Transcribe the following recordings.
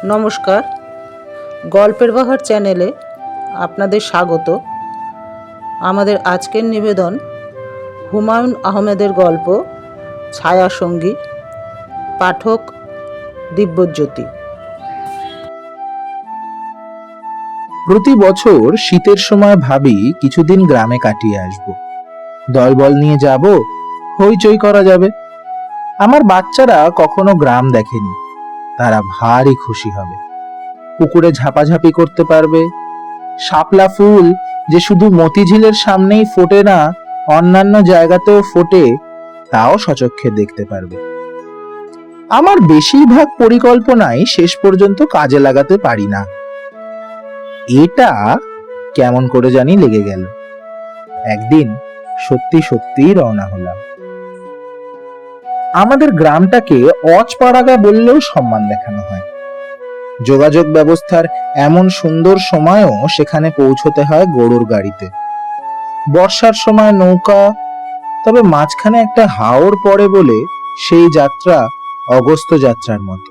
নমস্কার, গল্পের বাহার চ্যানেলে আপনাদের স্বাগত। আমাদের আজকের নিবেদন হুমায়ুন আহমেদের গল্প ছায়াসঙ্গী, পাঠক দিব্যজ্যোতি। প্রতি বছর শীতের সময় ভাবি কিছুদিন গ্রামে কাটিয়ে আসব, দলবল নিয়ে যাব, হইচই করা যাবে। আমার বাচ্চারা কখনো গ্রাম দেখেনি, তারা ভারী খুশি হবে। পুকুরে ঝাপাঝাপি করতে পারবে, শাপলা ফুল যে শুধু মতিঝিলের সামনেই ফোটে না, অন্যান্য জায়গাতেও ফোটে, তাও সচক্ষে দেখতে পারবে। আমার বেশিরভাগ পরিকল্পনাই শেষ পর্যন্ত কাজে লাগাতে পারি না। এটা কেমন করে জানি লেগে গেল। একদিন সত্যি সত্যি রওনা হলাম। আমাদের গ্রামটাকে অজপাড়াগা বললেও সম্মান দেখানো হয়। যোগাযোগ ব্যবস্থার এমন সুন্দর সময়ও সেখানে পৌঁছতে হয় গরুর গাড়িতে, বর্ষার সময় নৌকা, তবে মাঝখানে একটা হাওর পড়ে বলে সেই যাত্রা অগস্ত্য যাত্রার মতো।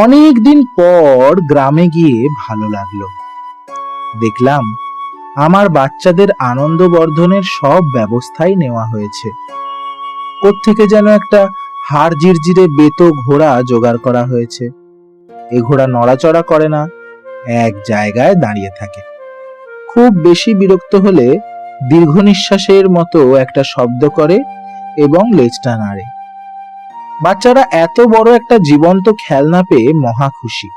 অনেক দিন পর গ্রামে গিয়ে ভালো লাগলো। দেখলাম আমার বাচ্চাদের আনন্দ বর্ধনের সব ব্যবস্থাই নেওয়া হয়েছে। কোত্থেকে যেন একটা হাড় জিরজিরে বেতো ঘোড়া জোগাড় করা হয়েছে। এ ঘোড়া নড়াচড়া করে না, এক জায়গায় দাঁড়িয়ে থাকে। খুব বেশি বিরক্ত হলে দীর্ঘ নিঃশ্বাসের মতো একটা শব্দ করে এবং লেজটা নাড়ে। বাচ্চারা এত বড় একটা জীবন্ত খেলনা পেয়ে মহা খুশি।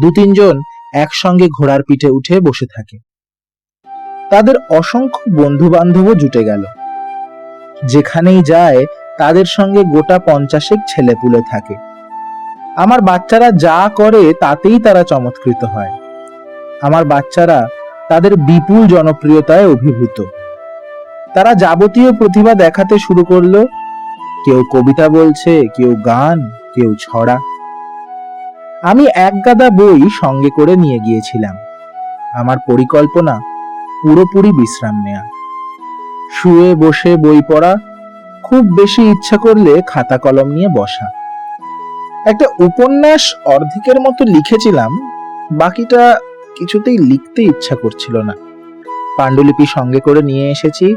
দু তিনজন একসঙ্গে ঘোড়ার পিঠে উঠে বসে থাকে। তাদের অসংখ্য বন্ধু বান্ধবও জুটে গেল। যেখানেই যায় তাদের সঙ্গে গোটা 50 ছেলেপুলে থাকে। আমার বাচ্চারা যা করে তাতেই তারা চমৎকৃত হয়। আমার বাচ্চারা তাদের বিপুল জনপ্রিয়তায় অভিভূত। তারা যাবতীয় প্রতিভা দেখাতে শুরু করলো। কেউ কবিতা বলছে, কেউ গান, কেউ ছড়া। আমি এক গাদা বই সঙ্গে করে নিয়ে গিয়েছিলাম। আমার পরিকল্পনা পুরোপুরি বিশ্রাম নেয়া, শুয়ে বসে বই পড়া, খুব বেশি ইচ্ছা করলে খাতা কলম নিয়ে বসা। একটা উপন্যাস অর্ধেকের মতো লিখেছিলাম, বাকিটা কিছুতেই লিখতে ইচ্ছা করছিল না। পাণ্ডুলিপি সঙ্গে করে নিয়ে এসেছি,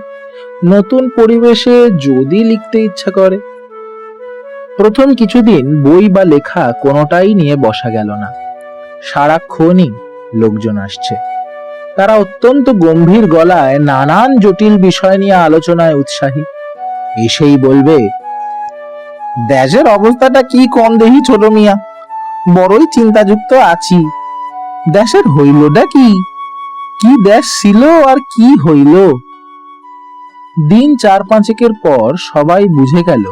নতুন পরিবেশে যদি লিখতে ইচ্ছা করে। প্রথম কিছুদিন বই বা লেখা কোনোটাই নিয়ে বসা গেল না। সারাক্ষণই লোকজন আসছে। তারা অত্যন্ত গম্ভীর গলায় নানান জটিল বিষয় নিয়ে আলোচনায় উৎসাহী। এসেই বলবে, দেশের অবস্থাটা কি কম দেখি ছোট মিয়া, বড়ই চিন্তাযুক্ত আছি। দেশের হইলটা কি, কি দেশ ছিল আর কি হইল। দিন 4-5 পর সবাই বুঝে গেল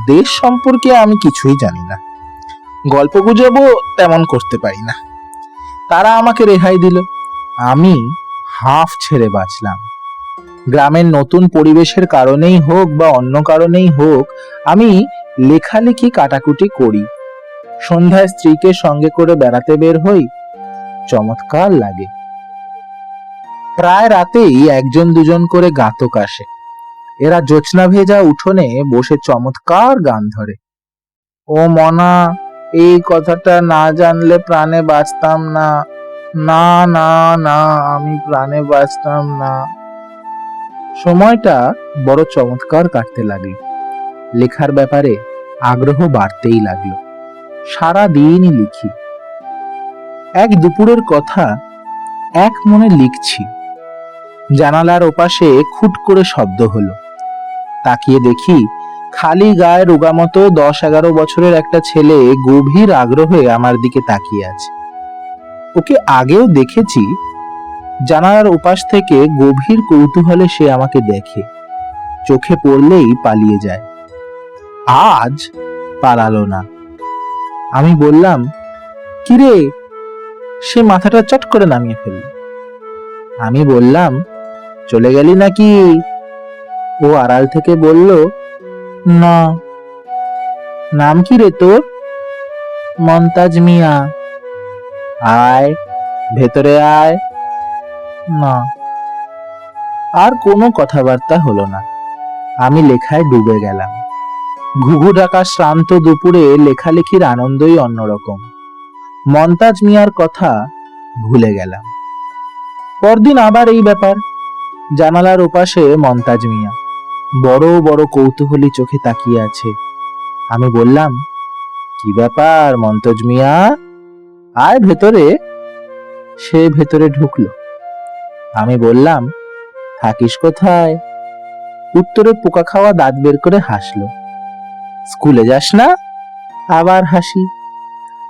দেশ সম্পর্কে আমি কিছুই জানি না, গল্প গুজবও তেমন করতে পারি না। তারা আমাকে রেহাই দিল, আমি হাঁফ ছেড়ে বাঁচলাম। গ্রামের নতুন পরিবেশের কারণেই হোক বা অন্য কারণেই হোক, আমি লেখালেখি কাটাকুটি করি। সন্ধ্যায় স্ত্রীকে সঙ্গে করে বেড়াতে বের হই, চমৎকার লাগে। প্রায় রাতেই একজন দুজন করে গাতক আসে। এরা জ্যোৎস্না ভেজা উঠোনে বসে চমৎকার গান ধরে। ও মনা, এই কথাটা না জানলে প্রাণে বাঁচতাম না, না না না, আমি প্রাণে বাঁচতাম না। সময়টা বড় চমৎকার কাটতে লাগলো। লেখার ব্যাপারে আগ্রহ বাড়তেই লাগলো। সারা দিনই লিখি। এক দুপুরের কথা, এক মনে লিখছি। জানালার ওপাশে খুট করে শব্দ হলো। তাকিয়ে দেখি খালি গায়ে রোগামতো 10-11 বছরের একটা ছেলে গভীর আগ্রহে আমার দিকে তাকিয়ে আছে। ওকে আগেও দেখেছি। জানালার ওপাশ থেকে গভীর কৌতূহলে সে আমাকে দেখে, চোখে পড়লেই পালিয়ে যায়। আজ পালালো না। আমি বললাম, কিরে? সে মাথাটা চট করে নামিয়ে ফেলল। আমি বললাম, চলে গেলি নাকি? ও আড়াল থেকে বলল, না। নাম কি রে তোর? মন্তাজ মিয়া। আয়, ভেতরে আয়। না। আর কোনো কথাবার্তা হলো না। আমি লেখায় ডুবে গেলাম। ঘুঘু ডাকা শ্রান্ত দুপুরে লেখালেখির আনন্দই অন্যরকম। মন্তাজ মিয়ার কথা ভুলে গেলাম। পরদিন আবার এই ব্যাপার। জানালার ওপাশে মন্তাজ মিয়া বড় বড় কৌতূহলী চোখে তাকিয়ে আছে। আমি বললাম, কি ব্যাপার মন্তাজ মিয়া, আয় ভেতরে। সে ভেতরে ঢুকলো। আমি বললাম, থাকিস কোথায়? উত্তরে পোকা খাওয়া দাঁত বের করে হাসলো। স্কুলে যাস না? আবার হাসি।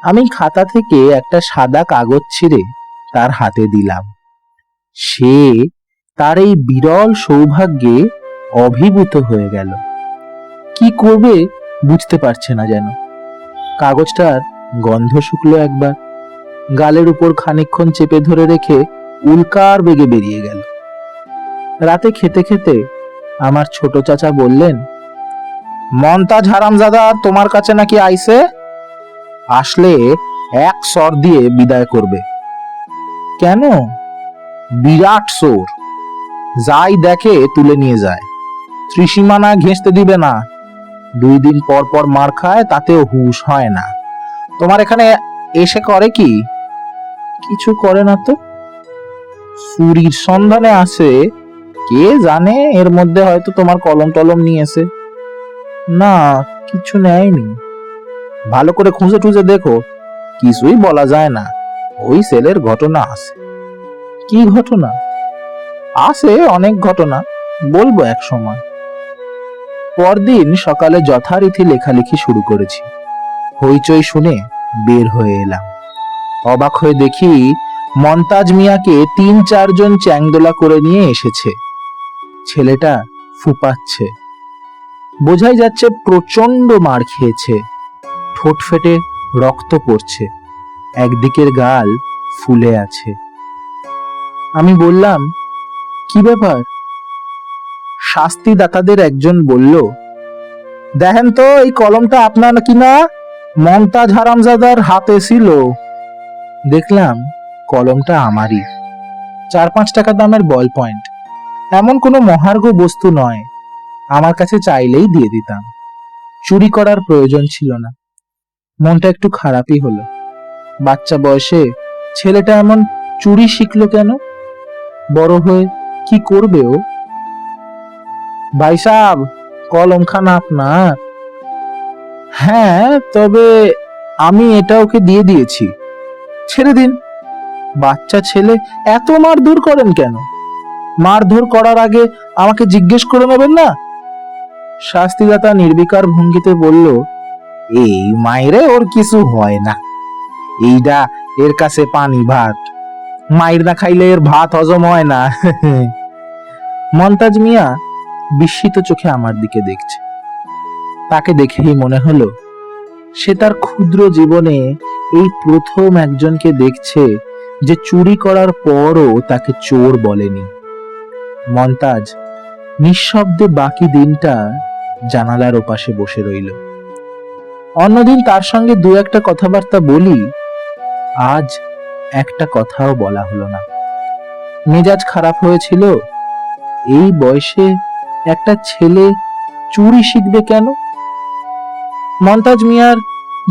আমি খাতা থেকে একটা সাদা কাগজ ছিঁড়ে তার হাতে দিলাম। সে তার এই বিরল সৌভাগ্যে অভিভূত হয়ে গেল। কি করবে বুঝতে পারছে না যেন। কাগজটার গন্ধ শুকলো একবার, গালের উপর খানিকক্ষণ চেপে ধরে রেখে উল্কার বেগে বেরিয়ে গেল। রাতে খেতে খেতে আমার ছোট চাচা বললেন, মন্তাজ হারামজাদা তোমার কাছে নাকি আইছে, আসলে এক সর দিয়ে বিদায় করবে। কেন? বিরাট সোর, যাই দেখে তুলে নিয়ে যায়, ত্রিসীমানা ঘেঁষতে দিবে না, 2 দিন পর পর মার খায়, তাতেও হুঁশ হয় না। তোমার এখানে এসে করে কি? কিছু করে না তো। চুরির সন্ধানে আছে, কে জানে, এর মধ্যে হয়তো তোমার কলম টলম নিয়েছে। না, কিছু নেয়নি। ভালো করে খুঁজে টুজে দেখো, কিছুই বলা যায় না। ওই সেলের ঘটনা আছে। কি ঘটনা? আছে অনেক ঘটনা, বলবো এক সময়। পরদিন সকালে যথারীতি লেখালেখি শুরু করেছি। হইচই শুনে বের হয়ে এলাম। অবাক হয়ে দেখি মন্তাজ মিয়াকে 3-4 জন চ্যাংদোলা করে নিয়ে এসেছে। ছেলেটা ফুপাচ্ছে, বোঝাই যাচ্ছে প্রচন্ড মার খেয়েছে। ঠোঁট ফেটে রক্ত পড়ছে, একদিকের গাল ফুলে আছে। আমি বললাম, কি ব্যাপার? শাস্তিদাতাদের একজন বলল, দেখেন তো এই কলমটা আপনার কিনা, মন্তাজ হারামজাদার হাতে ছিল। দেখলাম কলমটা আমারই, 4-5 টাকা দামের বল পয়েন্ট। এমন কোনো মহার্ঘ বস্তু নয়, আমার কাছে চাইলেই দিয়ে দিতাম। চুরি করার প্রয়োজন ছিল না। মনটা একটু খারাপই হলো। বাচ্চা বয়সে ছেলেটা এমন চুরি শিখলো কেন? বড় হয়ে কি করবে ও? ভাই সাহেব, কলমখানা আপনার? হ্যাঁ, তবে আমি এটা ওকে দিয়ে দিয়েছি। ছেড়ে দিন। বাচ্চা ছেলে, এত মারধর করেন কেন? মারধর করার আগে আমাকে জিজ্ঞেস করে নেবেন না? শাস্তিদাতা নির্বিকার ভঙ্গিতে বলল, এই মাইরে ওর কিছু হয় না, এইটা এর কাছে পানি ভাত, মাইর না খাইলে এর ভাত হজম হয় না। মন্তাজ মিয়া বিস্মিত চোখে আমার দিকে দেখছে। তাকে দেখেই মনে হলো সে তার ক্ষুদ্র জীবনে এই প্রথম একজনকে দেখছে যে চুরি করার পরও তাকে চোর বলেনি। মন্তাজ নিঃশব্দে বাকি দিনটা জানালার ওপাশে বসে রইল। অন্যদিন তার সঙ্গে 2-1টা কথাবার্তা বলি, আজ একটা কথাও বলা হলো না। মেজাজ খারাপ হয়েছিল। এই বয়সে একটা ছেলে চুরি শিখবে কেন? মন্তাজ মিয়ার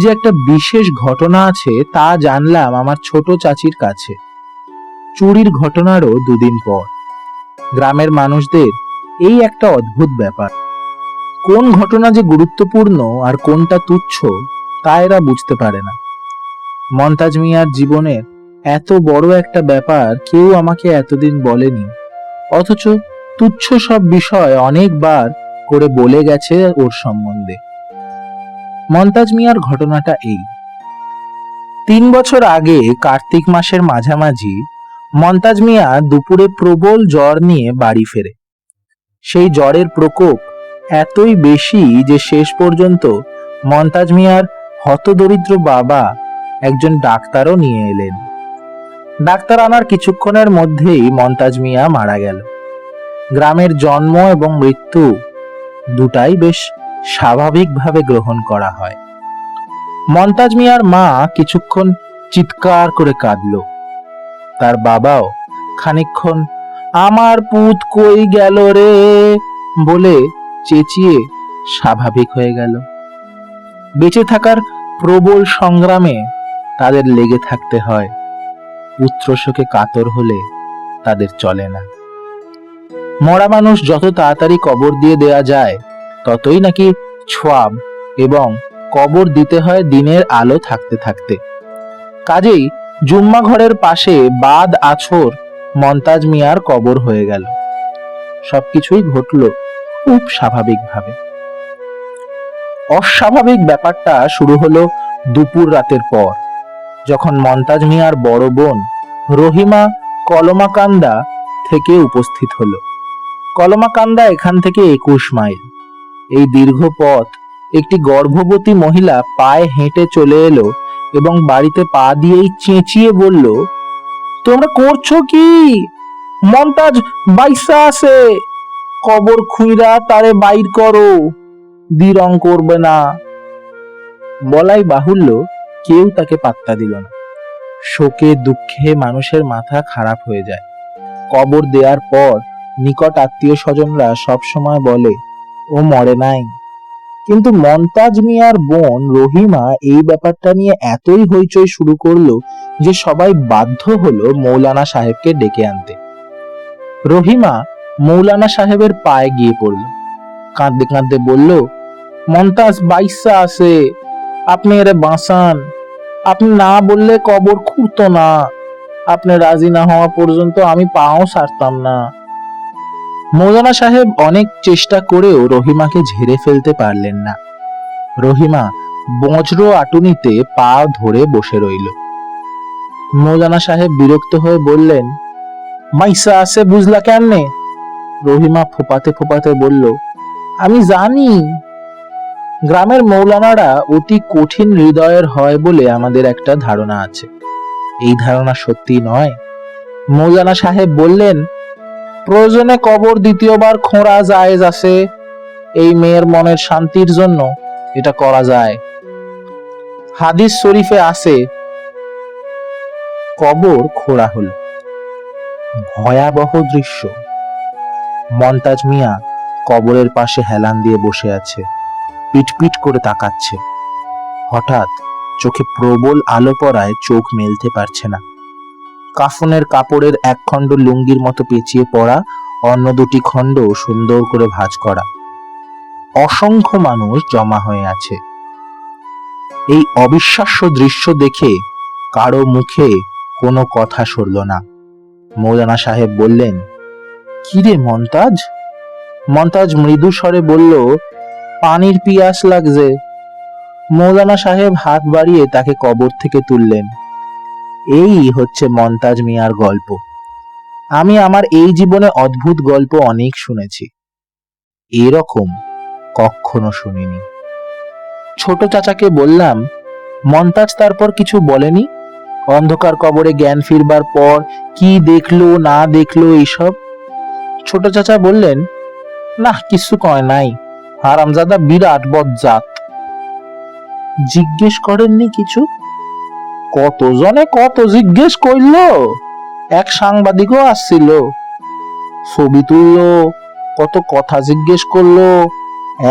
যে একটা বিশেষ ঘটনা আছে তা জানলাম আমার ছোট চাচির কাছে। চুরির ঘটনারও 2 দিন পর। গ্রামের মানুষদের এই একটা অদ্ভুত ব্যাপার, কোন ঘটনা যে গুরুত্বপূর্ণ আর কোনটা তুচ্ছ তা এরা বুঝতে পারে না। মন্তাজ মিয়ার জীবনের এত বড় একটা ব্যাপার কেউ আমাকে এতদিন বলেনি, অথচ তুচ্ছ সব বিষয় অনেকবার করে বলে গেছে ওর সম্বন্ধে। মন্তাজ মিয়ার ঘটনাটা এই। 3 বছর আগে কার্তিক মাসের মাঝামাঝি মন্তাজ মিয়া দুপুরে প্রবল জ্বর নিয়ে বাড়ি ফেরে। সেই জ্বরের প্রকোপ এতই বেশি যে শেষ পর্যন্ত মন্তাজ মিয়ার হতদরিদ্র বাবা একজন ডাক্তারও নিয়ে এলেন। ডাক্তার আনার কিছুক্ষণের মধ্যেই মন্তাজ মিয়া মারা গেল। গ্রামের জন্ম এবং মৃত্যু দুটাই বেশ স্বাভাবিকভাবে গ্রহণ করা হয়। মন্তাজ মিয়ার মা কিছুক্ষণ চিৎকার করে কাঁদল। তার বাবাও খানিকক্ষণ আমার পুত কই গেল রে বলে চেঁচিয়ে স্বাভাবিক হয়ে গেল। বেঁচে থাকার প্রবল সংগ্রামে তাদের লেগে থাকতে হয়, পুত্র শোকে কাতর হলে তাদের চলে না। মরা মানুষ যত তাড়াতাড়ি কবর দিয়ে দেয়া যায় ততই নাকি ছোয়াব, এবং কবর দিতে হয় দিনের আলো থাকতে থাকতে। কাজেই জুম্মা ঘরের পাশে বাদ আছর মন্তাজ মিয়ার কবর হয়ে গেল। সবকিছুই ঘটল খুব স্বাভাবিকভাবে। অস্বাভাবিক ব্যাপারটা শুরু হলো দুপুর রাতের পর, যখন মন্তাজ মিয়ার বড় বোন রহিমা কলমাকান্দা থেকে উপস্থিত হলো। কলমাকান্দা এখান থেকে 21 মাইল। এই দীর্ঘ পথ একটি গর্ভবতী মহিলা পায়ে হেঁটে চলে এলো এবং বাড়িতে পা দিয়েই চেঁচিয়ে বলল, তোমরা করছো কি? মন্তাজ বাইসা আছে, কবর খুইরা তারে বাইর করো, দ্বিরং করবে না। বলাই বাহুল্য, কেউ তাকে পাত্তা দিল না। শোকে দুঃখে মানুষের মাথা খারাপ হয়ে যায়। কবর দেওয়ার পর নিকট আত্মীয় স্বজনরা সবসময় বলে ও মরে নাই, কিন্তু মন্তাজ মিয়ার বোন রহিমা এই ব্যাপারটা নিয়ে এতই হইচই শুরু করলো যে সবাই বাধ্য হলো মৌলানা সাহেবকে ডেকে আনতে। রহিমা মৌলানা সাহেবের পায়ে গিয়ে পড়ল, কাঁদতে কাঁদতে বলল, মন্তাজ বাইসা আছে, আপনি এরে বাঁচান, আপনি না বললে কবর খুঁড়তো না, আপনি রাজি না হওয়া পর্যন্ত আমি পাও ছাড়তাম না। মৌলানা সাহেব অনেক চেষ্টা করেও রহিমাকে ঝেড়ে ফেলতে পারলেন না। রহিমা বজ্র আটুনিতে পা ধরে বসে রইল। মৌলানা সাহেব বিরক্ত হয়ে বললেন, মাইসা আছে বুঝলা কেমনে? রহিমা ফোপাতে ফোপাতে বলল, আমি জানি। গ্রামের মৌলানারা অতি কঠিন হৃদয়ের হয় বলে আমাদের একটা ধারণা আছে। এই ধারণা সত্যি নয়। মৌলানা সাহেব বললেন, প্রয়োজনে কবর দ্বিতীয়বার খোঁড়া জায়েজ আছে, এই মেয়ের মনের শান্তির জন্য এটা করা যায়। হাদিস শরীফে আছে। কবর খোঁড়া হলো। ভয়াবহ দৃশ্য। মন্তাজ মিয়া কবরের পাশে হেলান দিয়ে বসে আছে, পিটপিট করে তাকাচ্ছে। হঠাৎ চোখে প্রবল আলো পড়ায় চোখ মেলতে পারছে না। কাফনের কাপড়ের এক খণ্ড লুঙ্গির মতো পেঁচিয়ে পড়া, অন্য দুটি খণ্ড সুন্দর করে ভাঁজ করা। অসংখ্য মানুষ জমা হয়ে আছে। এই অবিশ্বাস্য দৃশ্য দেখে কারো মুখে কোনো কথা সরল না। মৌলানা সাহেব বললেন, কিরে মন্তাজ? মন্তাজ মৃদু স্বরে বলল, পানির পিয়াস লাগছে। মৌলানা সাহেব হাত বাড়িয়ে তাকে কবর থেকে তুললেন। এই হচ্ছে মন্তাজ মিয়ার গল্প। আমি আমার এই জীবনে অদ্ভুত গল্প অনেক শুনেছি, এরকম কখনো শুনিনি। ছোট চাচাকে বললাম, মন্তাজ তারপর কিছু বলেনি? অন্ধকার কবরে জ্ঞান ফিরবার পর কি দেখলো না দেখলো এইসব? ছোট চাচা বললেন, না কিছু কয় নাই, হারামজাদা বিরাট বজ্জাত। জিজ্ঞেস করেননি কিছু? কতজনে কত জিজ্ঞেস করল, এক সাংবাদিকও আসছিল, ছবি তুললো, কত কথা জিজ্ঞেস করলো,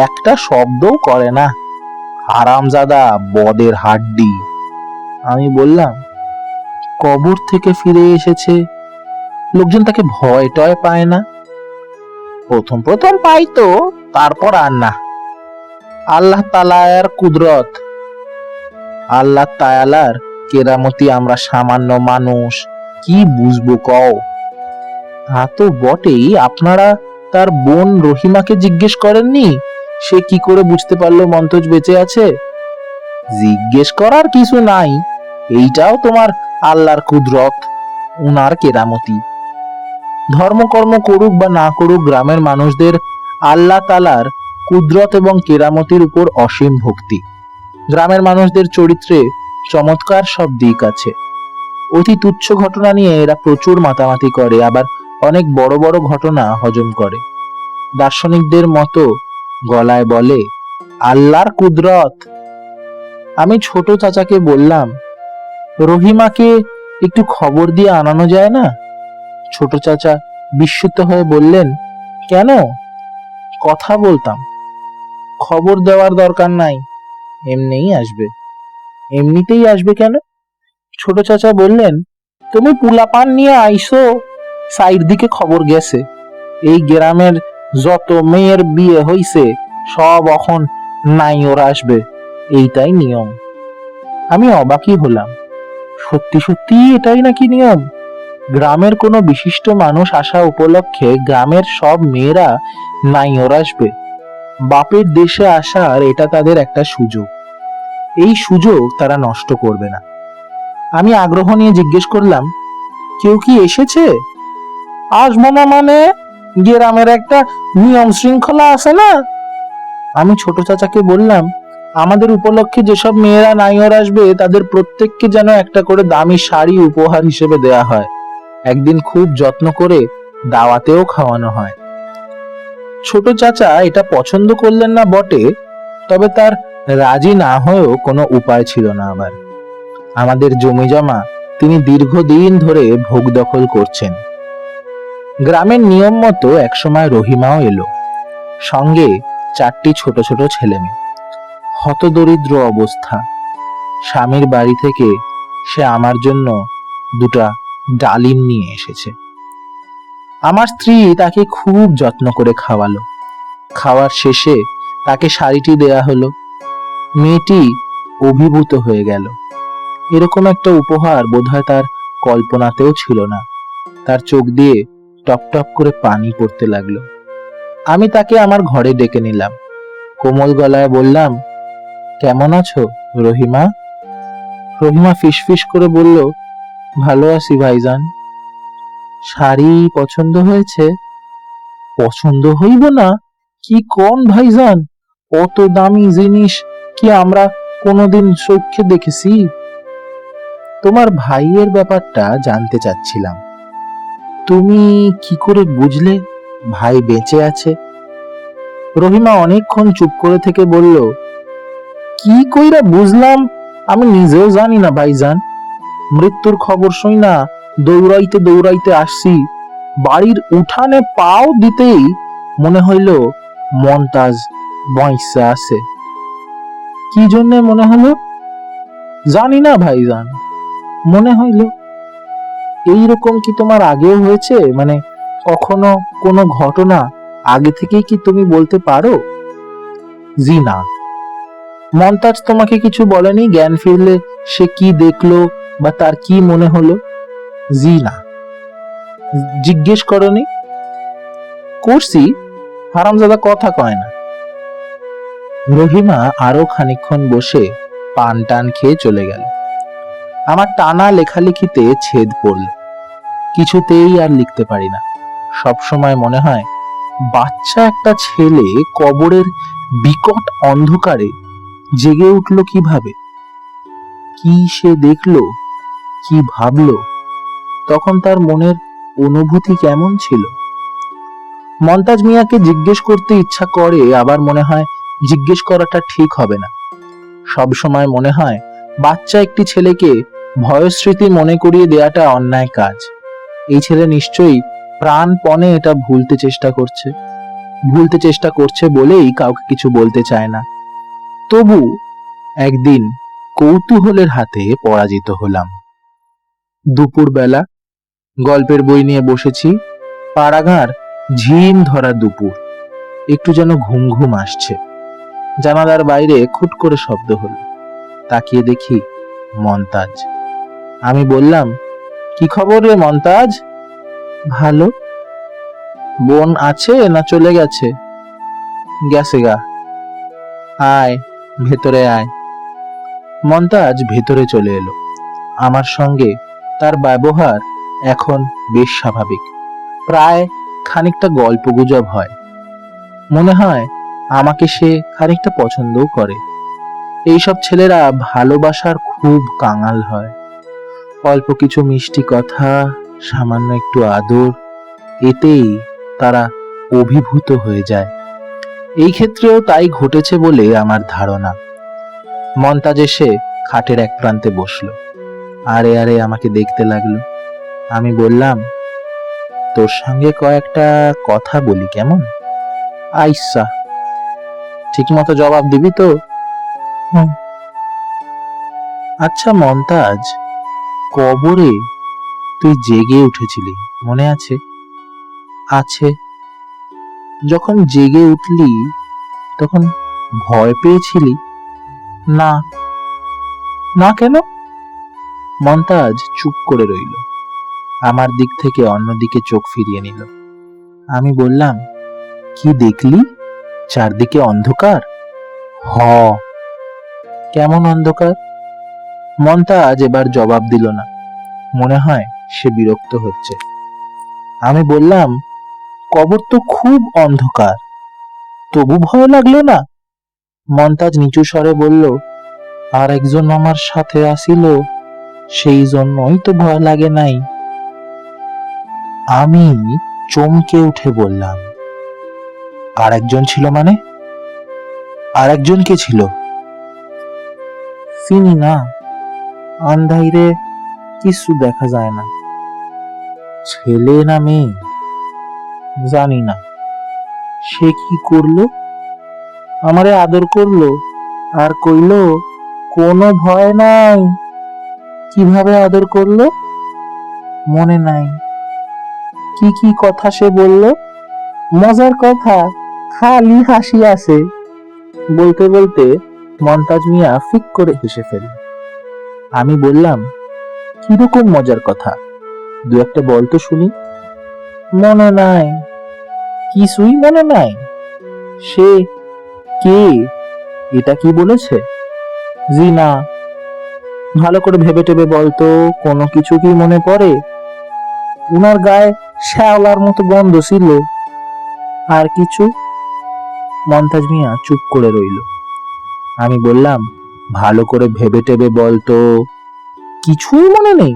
একটা শব্দও করে না, হারামজাদা বদের হাড্ডি। আমি বললাম, কবর থেকে ফিরে এসেছে, লোকজন তাকে ভয় টয় পায় না? প্রথম প্রথম পাইতো, তারপর আর না। আল্লাহ তাআলার কুদরত, আল্লাহ তাআলার কেরামতি আমরা সামান্য মানুষ কি বুঝবো কও? তা তো বটেই, আপনারা তার বোন রহিমাকে জিজ্ঞেস করেননি সে কি করে বুঝতে পারলো মন্তজ বেঁচে আছে? জিজ্ঞেস করার কিছু নাই, এইটাও তোমার আল্লাহর কুদরত, উনার কেরামতি। ধর্মকর্ম করুক বা না করুক, গ্রামের মানুষদের আল্লাহ তাআলার কুদরত এবং কেরামতির উপর অসীম ভক্তি। গ্রামের মানুষদের চরিত্রে চমৎকার সব দিক আছে। অতি তুচ্ছ ঘটনা নিয়ে এরা প্রচুর মাতামাতি করে, আবার অনেক বড় বড় ঘটনা হজম করে। দার্শনিকদের মতো গলায় বলে, আল্লাহর কুদরত। আমি ছোট চাচাকে বললাম, রহিমাকে একটু খবর দিয়ে আনানো যায় না? ছোট চাচা বিস্মিত হয়ে বললেন, কেন? কথা বলতাম। খবর দেওয়ার দরকার নাই, এমনিই আসবে। এমনিতেই আসবে কেন? ছোট চাচা বললেন, তুমি পুলাপান নিয়ে আইসো, সাইড দিকে খবর গেছে এই গ্রামের যত মেয়ের বিয়ে হইছে সব এখন নাই ওরা আসবে, এইটাই নিয়ম। আমি অবাকই হলাম, সত্যি সত্যি এটাই নাকি নিয়ম? গ্রামের কোনো বিশিষ্ট মানুষ আসা উপলক্ষে গ্রামের সব মেয়েরা নাইওর আসবে। বাপের দেশে আসার এটা তাদের একটা সুযোগ, এই সুযোগ তারা নষ্ট করবে না। আমি আগ্রহ নিয়ে জিজ্ঞেস করলাম, কেউ কি এসেছে? আসবো না মানে? গ্রামের একটা নিয়ম শৃঙ্খলা আছে না? আমি ছোট চাচাকে বললাম, আমাদের উপলক্ষে যেসব মেয়েরা নাইওর আসবে তাদের প্রত্যেককে যেন একটা করে দামি শাড়ি উপহার হিসেবে দেয়া হয়, একদিন খুব যত্ন করে দাওয়াতেও খাওয়ানো হয়। ছোট চাচা এটা পছন্দ করলেন না বটে, তবে তার রাজি না হয়েও কোনো উপায় ছিল না। আবার আমাদের জমি জমা তিনি দীর্ঘদিন ধরে ভোগ দখল করছেন। গ্রামের নিয়ম মতো একসময় রহিমাও এলো, সঙ্গে 4টি ছোট ছোট ছেলেমেয়ে। হতদরিদ্র অবস্থা। স্বামীর বাড়ি থেকে সে আমার জন্য 2টা ডালিম নিয়ে এসেছে। আমার স্ত্রী তাকে খুব যত্ন করে খাওয়ালো। খাওয়ার শেষে তাকে শাড়িটি দেয়া হলো। মেয়েটি অভিভূত হয়ে গেল। এরকম একটা উপহার বোধহয় তার কল্পনাতেও ছিল না। তার চোখ দিয়ে টপ টপ করে পানি পড়তে লাগলো। আমি তাকে আমার ঘরে ডেকে নিলাম। কোমল গলায় বললাম, কেমন আছো রহিমা? রহিমা ফিসফিস করে বলল, ভালো আছি ভাইজান। শাড়ি পছন্দ হয়েছে? পছন্দ হইব না কি কোন ভাইজান? অত দামি জিনিস কি আমরা কোনোদিন চোখে দেখেছি? তোমার ভাইয়ের ব্যাপারটা জানতে চাচ্ছিলাম। তুমি কি করে বুঝলে ভাই বেঁচে আছে? রহিমা অনেকক্ষণ চুপ করে থেকে বলল, কি কইরা বুঝলাম আমি নিজেও জানি না ভাইজান। মৃত্যুর খবর শুই না দৌড়াইতে দৌড়াইতে আসছি, বাড়ির উঠানে পাও দিতেই মনে হইল মন্তাজ বইসা আছে। কি জন্য মনে হলো জানি না ভাইজান, মনে হইল। এইরকম কি তোমার আগেও হয়েছে? মানে কখনো কোনো ঘটনা আগে থেকেই কি তুমি বলতে পারো? জি না। মন্তাজ তোমাকে কিছু বলেনি? জ্ঞান ফিরলে সে কি দেখলো বা তার কি মনে হলো? জি না। জিজ্ঞেস করনি? করছি, হারামজাদা কথা কয় না। রহিমা আরো খানিকক্ষণ বসে পান টান খেয়ে চলে গেল। আমার টানা লেখালেখিতে ছেদ পড়ল। কিছুতেই আর লিখতে পারি না। সব সময় মনে হয় বাচ্চা একটা ছেলে কবরের বিকট অন্ধকারে জেগে উঠল কিভাবে? কি সে দেখলো, কি ভাবলো, তখন তার মনের অনুভূতি কেমন ছিল? মন্তাজ মিয়াকে জিজ্ঞেস করতে ইচ্ছা করে, আবার মনে হয় জিজ্ঞেস করাটা ঠিক হবে না। সব সময় মনে হয় বাচ্চা একটি ছেলেকে ভয়স্মৃতি মনে করিয়ে দেয়াটা অন্যায় কাজ। এই ছেলে নিশ্চয়ই প্রাণপণে এটা ভুলতে চেষ্টা করছে বলেই কাউকে কিছু বলতে চায় না। তবু একদিন কৌতূহলের হাতে পরাজিত হলাম। দুপুর বেলা গল্পের বই নিয়ে বসেছি। পাড়াগাঁর ঝিম ধরা দুপুর, একটু যেন ঘুম ঘুম আসছে। জানালার বাইরে খুট করে শব্দ হলো। তাকিয়ে দেখি মন্তাজ। আমি বললাম, কি খবর রে মন্তাজ? ভালো। বোন আছে না চলে গেছে? গেছে গা। আয় ভেতরে আয়। মন্তাজ ভেতরে চলে এলো। আমার সঙ্গে তার ব্যবহার এখন বেশ স্বাভাবিক, প্রায় খানিকটা গল্পগুজব হয়। মনে হয় আমাকে সে খানিকটা পছন্দও করে। এইসব ছেলেরা ভালোবাসার খুব কাঙাল হয়। অল্প কিছু মিষ্টি কথা, সামান্য একটু আদর, এতেই তারা অভিভূত হয়ে যায়। এই ক্ষেত্রেও তাই ঘটেছে বলে আমার ধারণা। মন্তাজ এসে খাটের এক প্রান্তে বসলো, আরে আরে আমাকে দেখতে লাগলো। আমি বললাম, তোর সঙ্গে কয়েকটা কথা বলি কেমন? আইসা। ঠিক মতো জবাব দিবি তো? আচ্ছা মমতাজ, কবরে তুই জেগে উঠেছিলি, মনে আছে? আছে। যখন জেগে উঠলি তখন ভয় পেয়েছিলি? না। না কেন? মমতাজ চুপ করে রইল, আমার দিক থেকে অন্যদিকে চোখ ফিরিয়ে নিল। আমি বললাম, কি দেখলি? চারদিকে অন্ধকার? হ। কেমন অন্ধকার? মমতাজ এবার জবাব দিল না, মনে হয় সে বিরক্ত হচ্ছে। আমি বললাম, কবর তো খুব অন্ধকার, তবু ভয় লাগলো না? মমতাজ নিচু স্বরে বলল, আর একজন আমার সাথে আসিল, সেই জন্যই তো ভয় লাগে নাই। আমি চমকে উঠে বললাম, আর একজন ছিল মানে? আর একজন কে ছিল? চিনি না, আন্ধাইরে কিছু দেখা যায় না। ছেলে না মেয়ে? জানি না। সে কি করলো? আমারে আদর করলো আর কইলো, কোনো ভয় নাই। কিভাবে আদর করলো মনে নাই। কি কি কথা সে বলল, মজার কথা, খালি হাসি আছে। বলতে বলতে মমতাজ মিয়া ফিক করে হেসে ফেলল। আমি বললাম, কিরকম মজার কথা, দু একটা বল তো শুনি। মনে নাই, কিছুই মনে নাই। সে কে, এটা কি বলেছে? জি না। ভালো করে ভেবে টেবে বলতো, কোনো কিছু কি মনে পড়ে? উনার গায়ে শ্যাওলার মতো গন্ধ ছিল। আর কিছু? মমতাজ মিয়া চুপ করে রইল। আমি বললাম, ভালো করে ভেবে টেবে বলতো। কিছুই মনে নেই?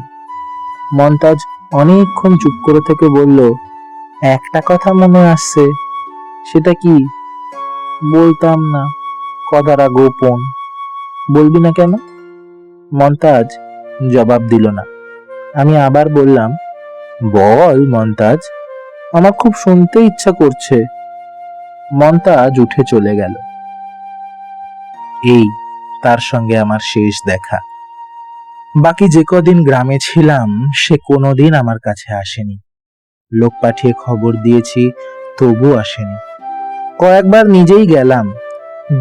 মমতাজ অনেকক্ষণ চুপ করে থেকে বলল, একটা কথা মনে আসছে। সেটা কি? বলতাম না, কথাটা গোপন। বলবি না কেন? মমতাজ জবাব দিল না। আমি আবার বললাম, বল মমতাজ, আমার খুব শুনতে ইচ্ছা করছে। মমতাজ উঠে চলে গেল। এই তার সঙ্গে আমার শেষ দেখা। বাকি যে কদিন গ্রামে ছিলাম সে কোনোদিন আমার কাছে আসেনি। লোক পাঠিয়ে খবর দিয়েছি, তবু আসেনি। কয়েকবার নিজেই গেলাম,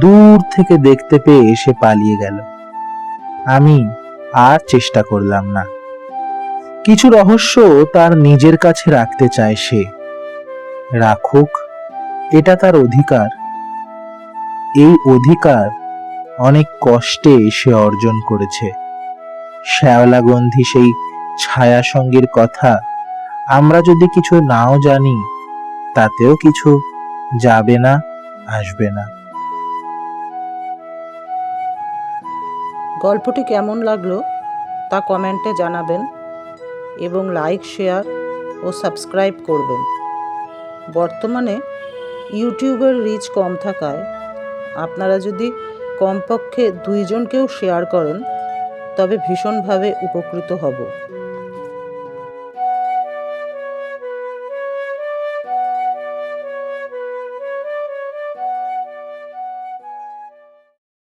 দূর থেকে দেখতে পেয়ে এসে পালিয়ে গেল। আমি আর চেষ্টা করলাম না। কিছু রহস্য তার নিজের কাছে রাখতে চায় সে, রাখুক, এটা তার অধিকার। এই অধিকার অনেক কষ্টে সে অর্জন করেছে। শ্যাওলাগন্ধি সেই ছায়া সঙ্গীর কথা আমরা যদি কিছু নাও জানি, তাতেও কিছু যাবে না, আসবে না। গল্পটি কেমন লাগলো তা কমেন্টে জানাবেন এবং লাইক, শেয়ার ও সাবস্ক্রাইব করবেন। বর্তমানে ইউটিউবের রিচ কম থাকায় আপনারা যদি কমপক্ষে 2 জনকেও শেয়ার করেন তবে ভীষণভাবে উপকৃত হব।